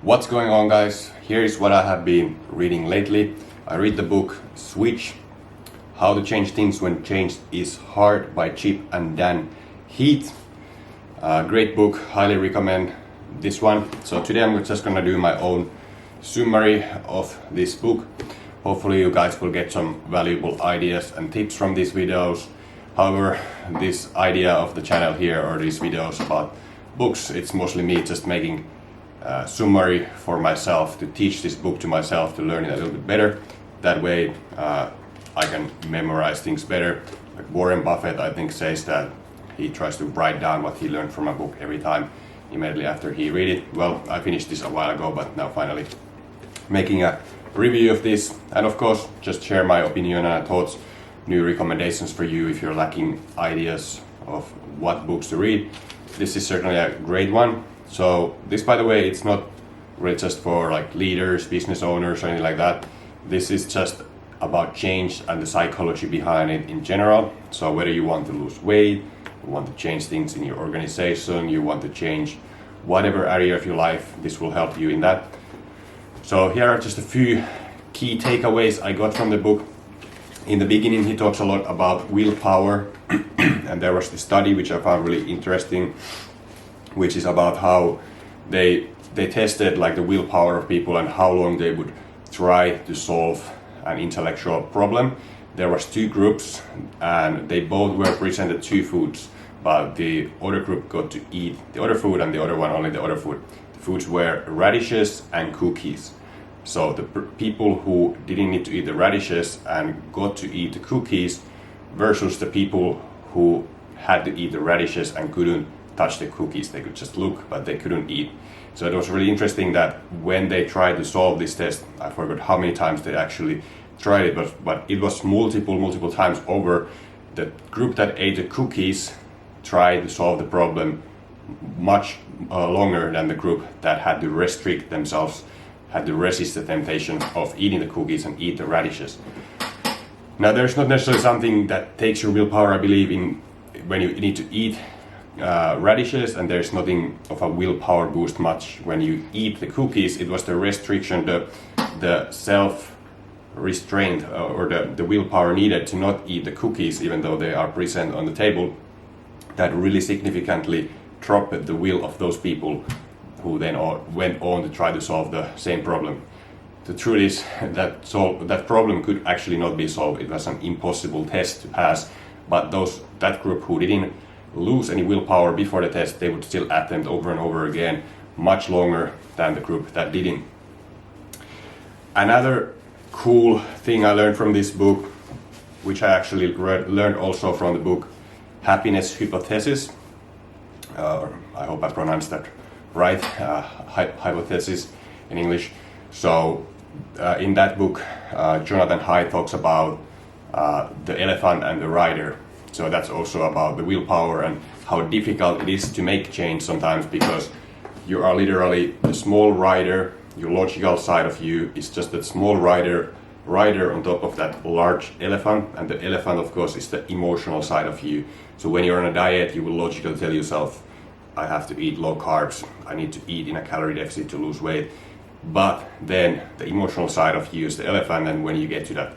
What's going on, guys? Here is what I have been reading lately. I read the book Switch, How to Change Things When Change is Hard by Chip and Dan Heath. Great book, highly recommend this one. So today I'm just gonna do my own summary of this book. Hopefully you guys will get some valuable ideas and tips from these videos. However, this idea of the channel here or these videos about books, it's mostly me just making summary for myself, to teach this book to myself, to learn it a little bit better. That way I can memorize things better. Like Warren Buffett, I think, says that he tries to write down what he learned from a book every time immediately after he read it. Well, I finished this a while ago, but now finally making a review of this, and of course just share my opinion and thoughts, new recommendations for you if you're lacking ideas of what books to read. This is certainly a great one. So this, by the way, it's not really just for like leaders, business owners or anything like that. This is just about change and the psychology behind it in general. So whether you want to lose weight, you want to change things in your organization, you want to change whatever area of your life, this will help you in that. So here are just a few key takeaways I got from the book. In the beginning he talks a lot about willpower and there was this study which I found really interesting, which is about how they tested like the willpower of people and how long they would try to solve an intellectual problem. There was two groups and they both were presented two foods, but the other group got to eat the other food and the other one only the other food. The foods were radishes and cookies. So the people who didn't need to eat the radishes and got to eat the cookies versus the people who had to eat the radishes and couldn't touch the cookies. They could just look, but they couldn't eat. So it was really interesting that when they tried to solve this test, I forgot how many times they actually tried it, but it was multiple times over. The group that ate the cookies tried to solve the problem much longer than the group that had to restrict themselves, had to resist the temptation of eating the cookies and eat the radishes. Now there's not necessarily something that takes your willpower, I believe, in when you need to eat radishes, and there's nothing of a willpower boost much when you eat the cookies. It was the restriction, the self-restraint or the willpower needed to not eat the cookies even though they are present on the table that really significantly dropped the will of those people who then went on to try to solve the same problem. The truth is that problem could actually not be solved. It was an impossible test to pass, but that group who didn't lose any willpower before the test, they would still attempt over and over again much longer than the group that didn't. Another cool thing I learned from this book, which I actually learned also from the book Happiness Hypothesis, I hope I pronounced that right, hypothesis in English. So in that book Jonathan Haidt talks about the elephant and the rider. So that's also about the willpower and how difficult it is to make change sometimes, because you are literally a small rider. Your logical side of you is just that small rider on top of that large elephant, and the elephant of course is the emotional side of you. So when you're on a diet, you will logically tell yourself, I have to eat low carbs, I need to eat in a calorie deficit to lose weight. But then the emotional side of you is the elephant, and when you get to that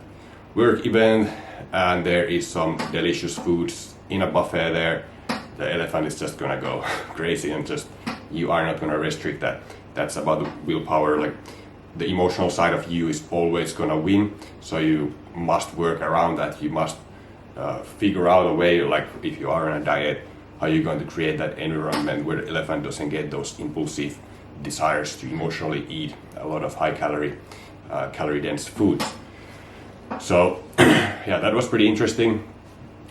work event and there is some delicious foods in a buffet there, the elephant is just gonna go crazy and just, you are not gonna restrict that. That's about the willpower. Like the emotional side of you is always gonna win, so you must work around that. You must figure out a way, like if you are on a diet, how you're going to create that environment where the elephant doesn't get those impulsive desires to emotionally eat a lot of high calorie dense foods. So yeah, that was pretty interesting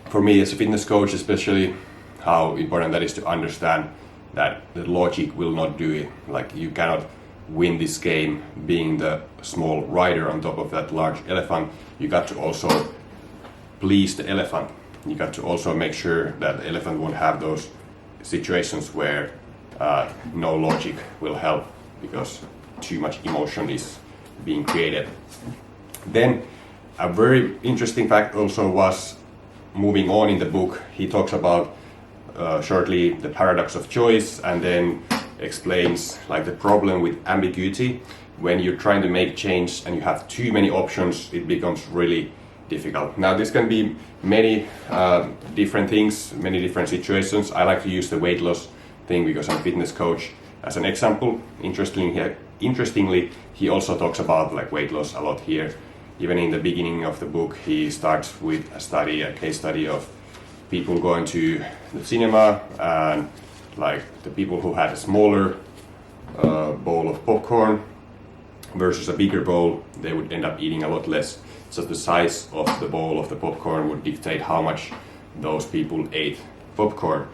for me as a fitness coach, especially how important that is to understand that the logic will not do it. Like you cannot win this game being the small rider on top of that large elephant. You got to also please the elephant. You got to also make sure that the elephant won't have those situations where no logic will help because too much emotion is being created. Then a very interesting fact also was, moving on in the book, he talks about shortly the paradox of choice, and then explains like the problem with ambiguity. When you're trying to make change and you have too many options, it becomes really difficult. Now this can be many different things, many different situations. I like to use the weight loss thing because I'm a fitness coach as an example. Interestingly, he also talks about like weight loss a lot here. Even in the beginning of the book, he starts with a case study of people going to the cinema, and like the people who had a smaller bowl of popcorn versus a bigger bowl, they would end up eating a lot less. So the size of the bowl of the popcorn would dictate how much those people ate popcorn,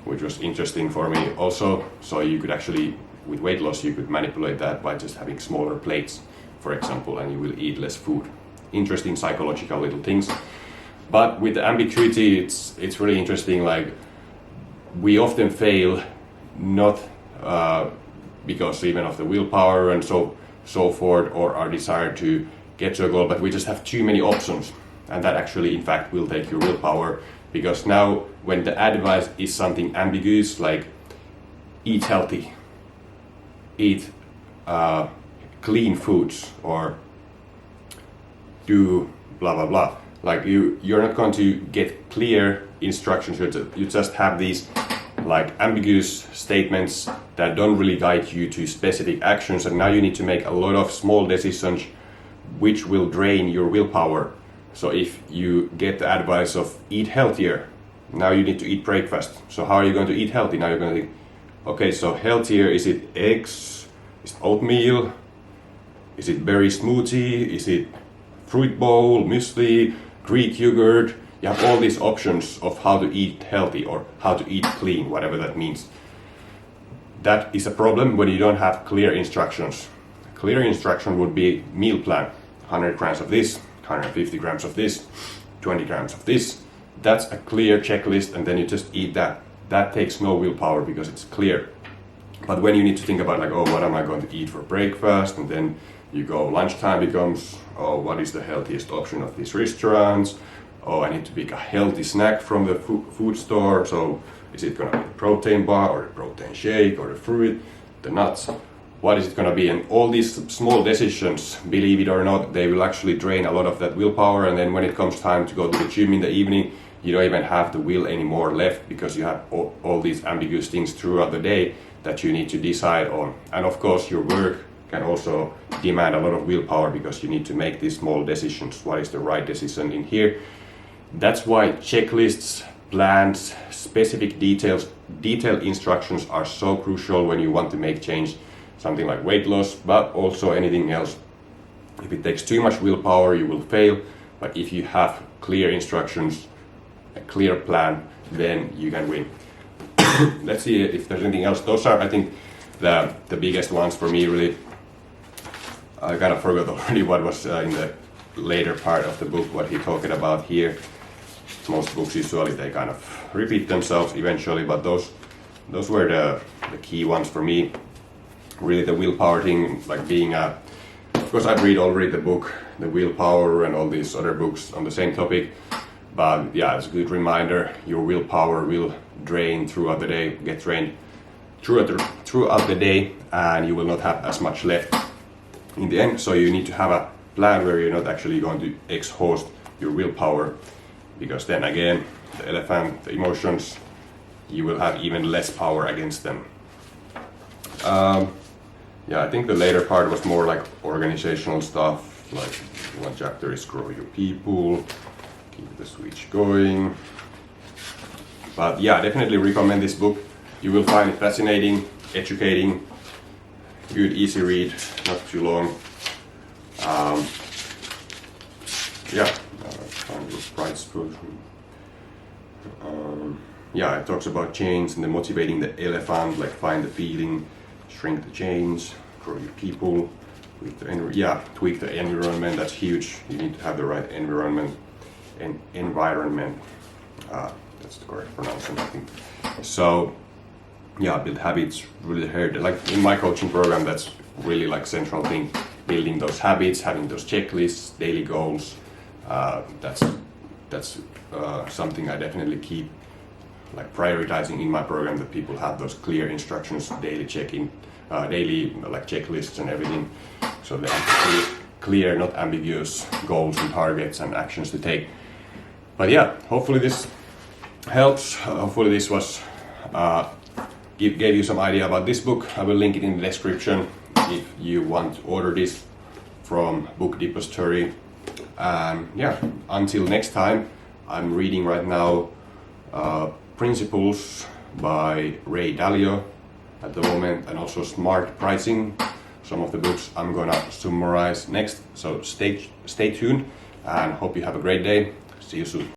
which was interesting for me also. So you could actually, with weight loss, you could manipulate that by just having smaller plates, for example, and you will eat less food. Interesting psychological little things. But with the ambiguity, it's really interesting. Like, we often fail not because even of the willpower and so forth, or our desire to get to a goal, but we just have too many options, and that actually in fact will take your willpower. Because now when the advice is something ambiguous, like eat healthy, eat clean foods, or do blah blah blah, like you're not going to get clear instructions. You just have these like ambiguous statements that don't really guide you to specific actions, and now you need to make a lot of small decisions which will drain your willpower. So if you get the advice of eat healthier, now you need to eat breakfast. So how are you going to eat healthy? Now you're going to think, okay, so healthier, is it eggs, is it oatmeal, is it berry smoothie, is it fruit bowl, muesli, Greek yogurt? You have all these options of how to eat healthy or how to eat clean, whatever that means. That is a problem when you don't have clear instructions. Clear instruction would be meal plan. 100 grams of this, 150 grams of this, 20 grams of this. That's a clear checklist, and then you just eat that. That takes no willpower because it's clear. But when you need to think about like, oh, what am I going to eat for breakfast? And then you go, lunchtime becomes, oh, what is the healthiest option of these restaurants? Oh, I need to pick a healthy snack from the food store. So is it going to be a protein bar or a protein shake or the fruit, the nuts? What is it going to be? And all these small decisions, believe it or not, they will actually drain a lot of that willpower. And then when it comes time to go to the gym in the evening, you don't even have the will anymore left because you have all these ambiguous things throughout the day that you need to decide on. And of course, your work can also demand a lot of willpower because you need to make these small decisions. What is the right decision in here? That's why checklists, plans, specific detailed instructions are so crucial when you want to make change. Something like weight loss, but also anything else. If it takes too much willpower, you will fail. But if you have clear instructions, a clear plan, then you can win. Let's see if there's anything else. Those are, I think, the biggest ones for me, really. I kind of forgot already what was in the later part of the book, what he talked about here. Most books usually they kind of repeat themselves eventually, but those were the key ones for me. Really, the willpower thing, like being a, of course I've read already the book, The Willpower, and all these other books on the same topic, but yeah, it's a good reminder. Your willpower will drain throughout the day, get drained throughout the day, and you will not have as much left in the end. So you need to have a plan where you're not actually going to exhaust your willpower, because then again, the elephant, the emotions, you will have even less power against them. Yeah, I think the later part was more like organizational stuff, like one chapter is grow your people, keep the switch going. But yeah, definitely recommend this book. You will find it fascinating, educating, good, easy read, not too long. Yeah, it talks about chains and the motivating the elephant, like find the feeling, shrink the chains, grow your people, tweak the environment. That's huge. You need to have the right environment. That's the correct pronunciation, I think. So yeah, build habits, really hard. Like in my coaching program, that's really like central thing. Building those habits, having those checklists, daily goals. That's something I definitely keep like prioritizing in my program that people have those clear instructions, daily check-in, daily like checklists and everything, so they have clear, not ambiguous goals and targets and actions to take. But yeah, hopefully this helps. Hopefully this was gave you some idea about this book. I will link it in the description if you want to order this from Book Depository. And yeah, until next time, I'm reading right now Principles by Ray Dalio at the moment, and also Smart Pricing, some of the books I'm gonna summarize next. So stay tuned and hope you have a great day. See you soon.